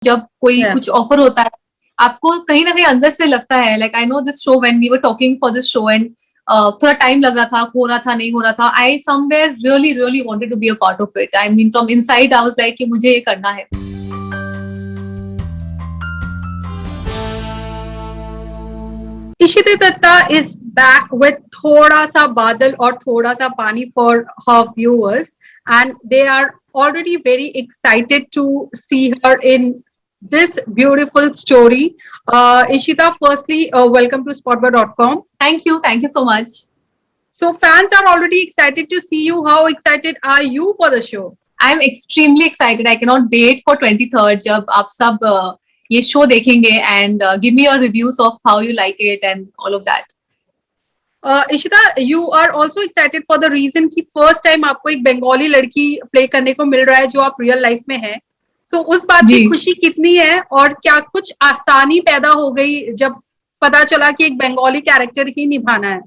जब कोई Yeah. कुछ ऑफर होता है, आपको कहीं ना कहीं अंदर से लगता है, like I know this show when we were talking for this show and थोड़ा टाइम लग रहा था, हो रहा था, नहीं हो रहा था, I somewhere really really wanted to be a part of it. I mean from inside I was like कि मुझे ये करना है। Ishita Datta is back with thoda sa badal or thoda sa pani for her viewers, and they are already very excited to see her in this beautiful story. Ishita, firstly, welcome to spotbar.com. Thank you so much. So fans are already excited to see you. How excited are you for the show? I am extremely excited, I can not wait for 23rd जब आप सब ये show देखेंगे and give me your reviews of how you like it and all of that. Ishita, you are also excited for the reason कि first time आपको एक बंगाली लड़की play करने को मिल रहा है जो आप रियल लाइफ में है। सो उस बात की खुशी कितनी है और क्या कुछ आसानी पैदा हो गई जब पता चला कि एक बंगाली कैरेक्टर ही निभाना है?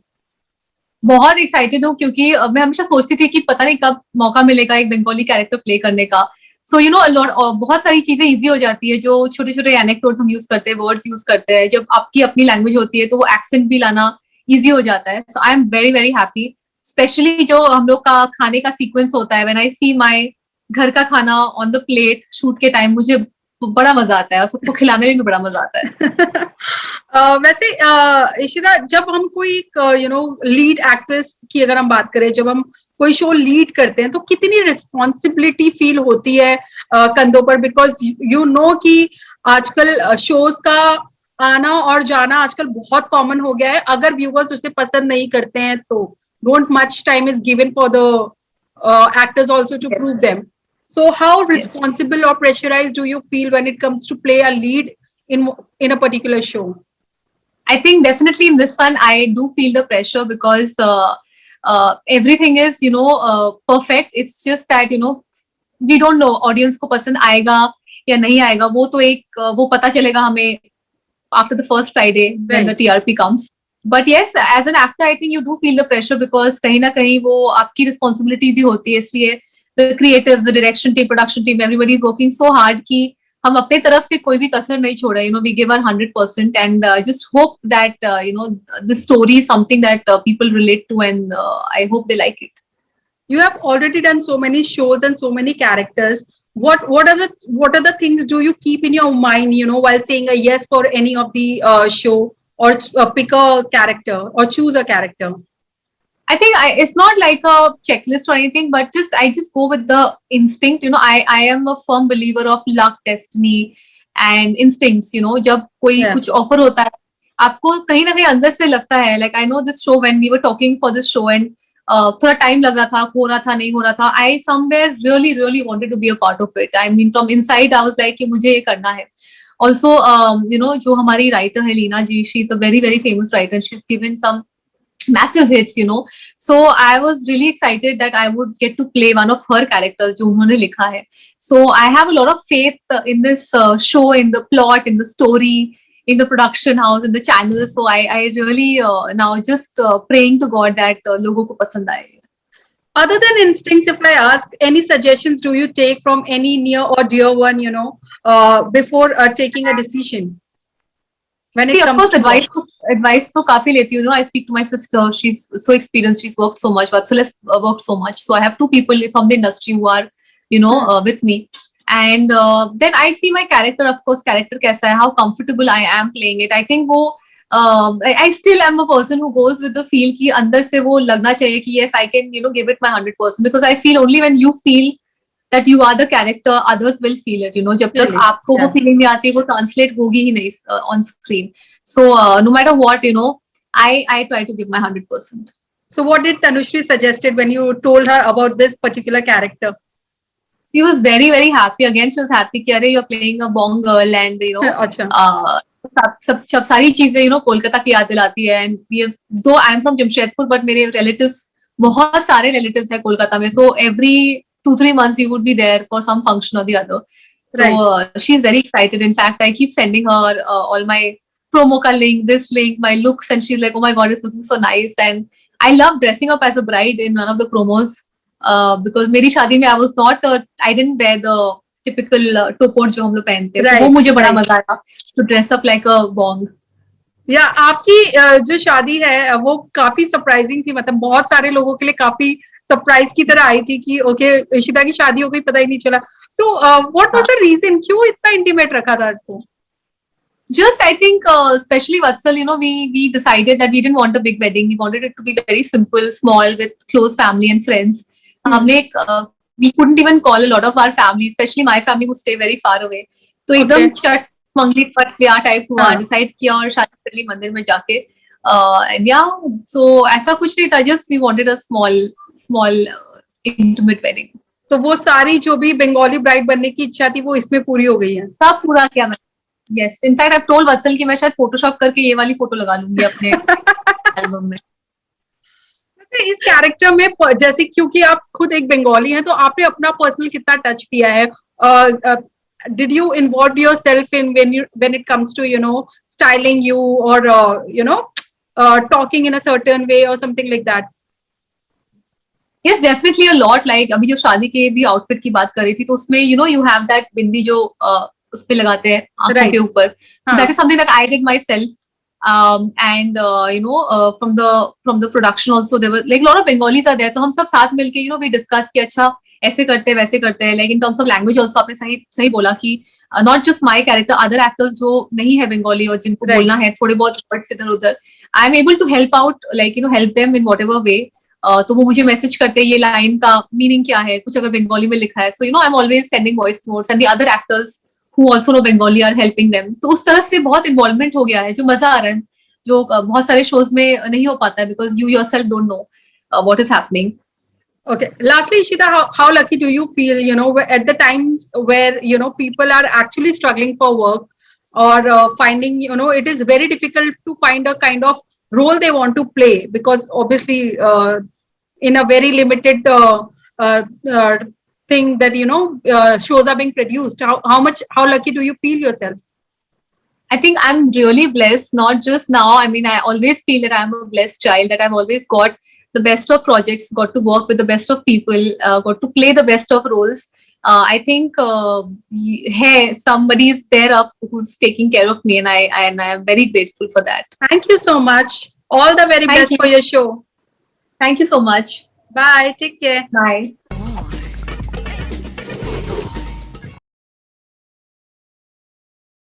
बहुत एक्साइटेड हूँ क्योंकि मैं हमेशा सोचती थी कि पता नहीं कब मौका मिलेगा एक बंगाली कैरेक्टर प्ले करने का। सो यू नो बहुत सारी चीजें इजी हो जाती है, जो छोटे छोटे एनेक्डोट्स हम यूज करते हैं, वर्ड्स यूज करते हैं, जब आपकी अपनी लैंग्वेज होती है तो वो एक्सेंट भी लाना इजी हो जाता है। So I am very very happy, specially जो हम लोग का खाने का सीक्वेंस होता है, व्हेन आई सी माई घर का खाना ऑन द प्लेट शूट के टाइम, मुझे बड़ा मजा आता है और सबको खिलाने में भी बड़ा मजा आता है। वैसे इशिता, जब हम कोई लीड एक्ट्रेस की अगर हम बात करें, जब हम कोई शो लीड करते हैं तो कितनी रिस्पॉन्सिबिलिटी फील होती है कंधों पर? बिकॉज यू नो कि आजकल शोज का आना और जाना आजकल बहुत कॉमन हो गया है। अगर व्यूवर्स उसे पसंद नहीं करते हैं तो don't much time is given for the actors also to prove them. So how responsible or pressurized do you feel when it comes to play a lead in a particular show? I think definitely in this one, I do feel the pressure because everything is, perfect. It's just that, we don't know audience को पसंद आएगा या नहीं आएगा, वो तो एक वो पता चलेगा हमें after the first Friday when the TRP comes. But yes, as an actor, I think you do feel the pressure because कहीं ना कहीं वो आपकी responsibility भी होती है, इसलिए the creatives, the direction team, production team, everybody is working so hard कि हम अपने तरफ से कोई भी कसर नहीं छोड़ा, we give our 100% and just hope that the story is something that people relate to and I hope they like it. You have already done so many shows and so many characters. What are the things do you keep in your mind, while saying a yes for any of the show, or pick a character or choose a character? I think it's not like a checklist or anything, but I just go with the instinct. I am a firm believer of luck, destiny, and instincts. जब कोई कुछ offer होता है, आपको कहीं ना कहीं अंदर से लगता है, like I know this show when we were talking for this show and थोड़ा टाइम लग रहा था, हो रहा था, नहीं हो रहा था, I somewhere really really wanted to be a part of it. I mean from inside I was like कि मुझे ये करना है. Also, जो हमारी writer है लीना जी, she's a very very famous writer and she's given some massive hits, so I was really excited that I would get to play one of her characters जो उन्होंने लिखा है. So I have a lot of faith in this show, in the plot, in the story, in the production house, in the channel. So I really now just praying to God that लोगों को पसंद आए. Other than instincts, if I ask, any suggestions do you take from any near or dear one, before taking a decision? When it comes to advice तो काफी लेती हूँ. I speak to my sister. She's so experienced. She's worked so much. Vatsal's worked so much. So I have two people from the industry who are, with me. And then I see my character. Of course, character कैसा है, how comfortable I am playing it. I think वो I still am a person who goes with the feel कि अंदर से वो लगना चाहिए कि yes, I can, give it my 100%, because I feel only when you feel that you are the character, others will feel it. जब तक आपको वो feeling नहीं आती, वो translate होगी ही नहीं on screen. So no matter what, I try to give my 100%. So what did Tanushri suggested when you told her about this particular character? She was very very happy. Again, she was happy कि अरे you're playing a bong girl and सब सारी चीजें कोलकाता की याद दिलाती है. And we have, though I am from Jamshedpur, but मेरे relatives, बहुत सारे relatives हैं कोलकाता में. So every 2-3 months you would be there for some function or the other. Right. So she's very excited. In fact, I keep sending her all my promo ka link, this link, my looks, and she's like, oh my god, it's looking so nice. And I love dressing up as a bride in one of the promos because meri shaadi mein I didn't wear the typical टोपोट जो हम लोग पहनते हैं, तो Right, वो मुझे बड़ा right. मजा आया to dress up like a bong. या आपकी जो शादी है वो काफी सरप्राइजिंग थी, मतलब बहुत सारे लोगों के लिए काफी सरप्राइज की तरह आई थी कि ओके इशिता की शादी हो गई, पता ही नहीं चला. So what was the reason, क्यों इतना इंटीमेट रखा था इसको? Just I think, especially Vatsal, we decided that we didn't want a big wedding. We wanted it to be very simple, small, with close family and friends. हमने we couldn't even call a lot of our family, especially my family who stay very far away. तो एकदम चट मंगली फट ब्याह type हुआ, decide किया और शादी कर ली मंदिर में जाके. And yeah, so ऐसा कुछ नहीं था, just we wanted a small intimate wedding. तो वो सारी जो भी बंगाली ब्राइड बनने की इच्छा थी वो इसमें पूरी हो गई है. सब पूरा किया मैं. Yes, in fact, I've told Vatsal कि मैं शायद फोटोशॉप करके ये वाली फोटो लगा लूंगी अपने एल्बम में. इस कैरेक्टर में जैसे क्योंकि आप खुद एक बंगाली हैं, तो आपने अपना पर्सनल कितना टच दिया है? Did you involve yourself in when it comes to styling you or talking in a certain way or something like that? Yes, definitely a lot. Like अभी जो शादी के भी आउटफिट की बात कर रही थी, तो उसमें you have that बिंदी जो उस पे लगाते हैं आंखों के ऊपर. So that is something that I did myself. And from the production also there were like a lot of Bengalis are there. तो हम सब साथ मिलके we discuss कि अच्छा ऐसे करते हैं वैसे करते हैं. Like in terms of language also आपने सही बोला कि not just my character, other actors जो नहीं है बंगाली और जिनको बोलना है थोड़े बहुत words इधर उधर, I am able to help out, like help them in whatever way. तो वो मुझे मैसेज करते हैं ये लाइन का मीनिंग क्या है, कुछ अगर बंगाली में लिखा है. So I'm always sending voice notes and the other actors who also know Bengali are helping them. तो उस तरह से बहुत इन्वॉल्वमेंट हो गया है, जो मजा आ रहा है, जो बहुत सारे शोज में नहीं हो पाता है because you yourself don't know what is happening. Okay. Lastly, Ishita, how lucky do you feel, at the times where, people are actually struggling for work or finding, it is very difficult to find a kind of role they want to play because obviously in a very limited thing that, shows are being produced. How lucky do you feel yourself? I think I'm really blessed, not just now. I mean, I always feel that I'm a blessed child, that I've always got the best of projects, got to work with the best of people, got to play the best of roles. I think hey, somebody is there up who's taking care of me, and I am very grateful for that. Thank you so much. All the very best for your show. Thank you so much. Bye. Take care. Bye.